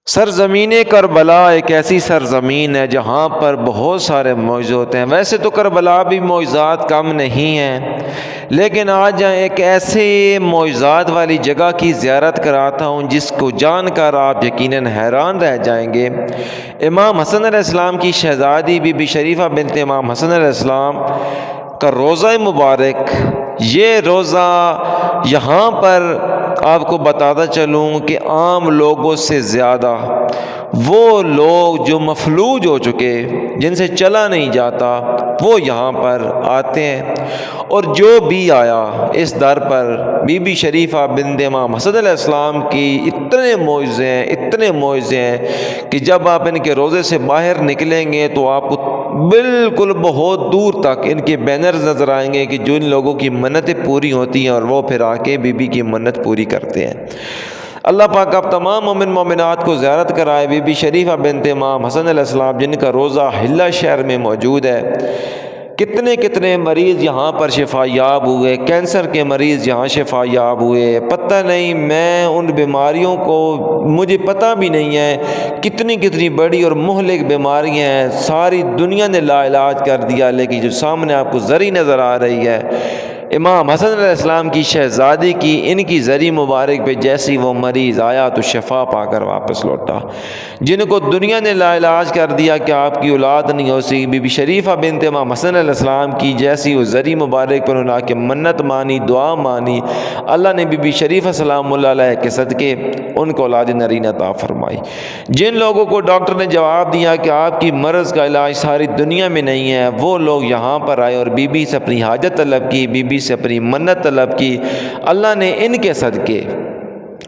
سرزمین کربلا ایک ایسی سرزمین ہے جہاں پر بہت سارے معجزے ہوتے ہیں۔ ویسے تو کربلا بھی معجزات کم نہیں ہیں، لیکن آج ایک ایسے معجزات والی جگہ کی زیارت کراتا ہوں جس کو جان کر آپ یقیناً حیران رہ جائیں گے۔ امام حسن علیہ السلام کی شہزادی بی بی شریفہ بنت امام حسن علیہ السلام کا روضہ مبارک، یہ روضہ یہاں پر آپ کو بتاتا چلوں کہ عام لوگوں سے زیادہ وہ لوگ جو مفلوج ہو چکے، جن سے چلا نہیں جاتا، وہ یہاں پر آتے ہیں۔ اور جو بھی آیا اس در پر بی بی شریفہ بنت امام حسن علیہ السلام کی اتنے معجزے ہیں کہ جب آپ ان کے روضے سے باہر نکلیں گے تو آپ کو بالکل بہت دور تک ان کے بینرز نظر آئیں گے کہ جو ان لوگوں کی منتیں پوری ہوتی ہیں اور وہ پھر آ کے بی بی کی منت پوری کرتے ہیں۔ اللہ پاک آپ تمام مومن مومنات کو زیارت کرائے بی بی شریفہ بنت امام حسن علیہ السلام جن کا روضہ حلہ شہر میں موجود ہے۔ کتنے مریض یہاں پر شفا یاب ہوئے، کینسر کے مریض یہاں شفا یاب ہوئے۔ پتہ نہیں، میں ان بیماریوں کو مجھے پتہ بھی نہیں ہے کتنی بڑی اور مہلک بیماریاں ہیں، ساری دنیا نے لا علاج کر دیا، لیکن جو سامنے آپ کو زری نظر آ رہی ہے امام حسن علیہ السلام کی شہزادی کی، ان کی زری مبارک پہ جیسی وہ مریض آیا تو شفا پا کر واپس لوٹا۔ جن کو دنیا نے لا علاج کر دیا کہ آپ کی اولاد نہیں ہو سکی، بی بی شریفہ بنت امام حسن علیہ السلام کی جیسی وہ زری مبارک پر انہوں نے کہ منت مانی، دعا مانی، اللہ نے بی بی شریفہ سلام اللہ علیہ کے صدقے ان کو اولاد نرینہ عطا فرمائی۔ جن لوگوں کو ڈاکٹر نے جواب دیا کہ آپ کی مرض کا علاج ساری دنیا میں نہیں ہے، وہ لوگ یہاں پر آئے اور بی بی سے اپنی حاجت طلب کی، بی بی سے اپنی منت طلب کی۔ اللہ نے ان کے صدقے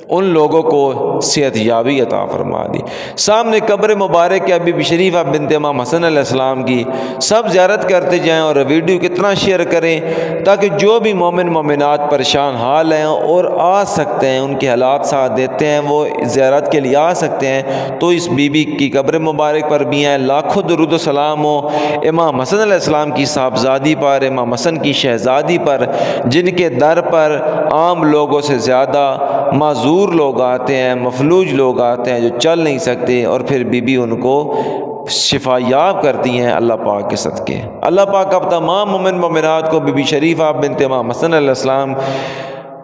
ان لوگوں کو صحت یابی عطا فرما دی۔ سامنے قبر مبارک ہے بی بی شریفہ بنت امام حسن علیہ السلام کی، سب زیارت کرتے جائیں اور ویڈیو کتنا شیئر کریں تاکہ جو بھی مومن مومنات پریشان حال ہیں اور آ سکتے ہیں، ان کے حالات ساتھ دیتے ہیں، وہ زیارت کے لیے آ سکتے ہیں، تو اس بی بی کی قبر مبارک پر بھی ہیں۔ لاکھوں درود و سلام ہو امام حسن علیہ السلام کی صاحبزادی پر، امام حسن کی شہزادی پر، جن کے در پر عام لوگوں سے زیادہ معذور لوگ آتے ہیں، مفلوج لوگ آتے ہیں جو چل نہیں سکتے، اور پھر بی بی ان کو شفا یاب کرتی ہیں اللہ پاک کے صدقے۔ اللہ پاک اب تمام مومن مومنات کو بی بی شریفہ بنت امام حسن علیہ السلام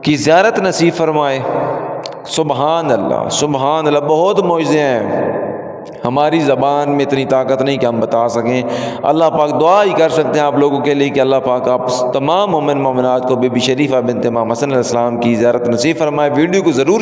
کی زیارت نصیب فرمائے۔ سبحان اللہ، سبحان اللہ، بہت معجزے ہیں، ہماری زبان میں اتنی طاقت نہیں کہ ہم بتا سکیں۔ اللہ پاک دعا ہی کر سکتے ہیں آپ لوگوں کے لیے کہ اللہ پاک آپ تمام مومن مومنات کو بی بی شریفہ بنت امام حسن علیہ السلام کی زیارت نصیب فرمائے۔ ویڈیو کو ضرور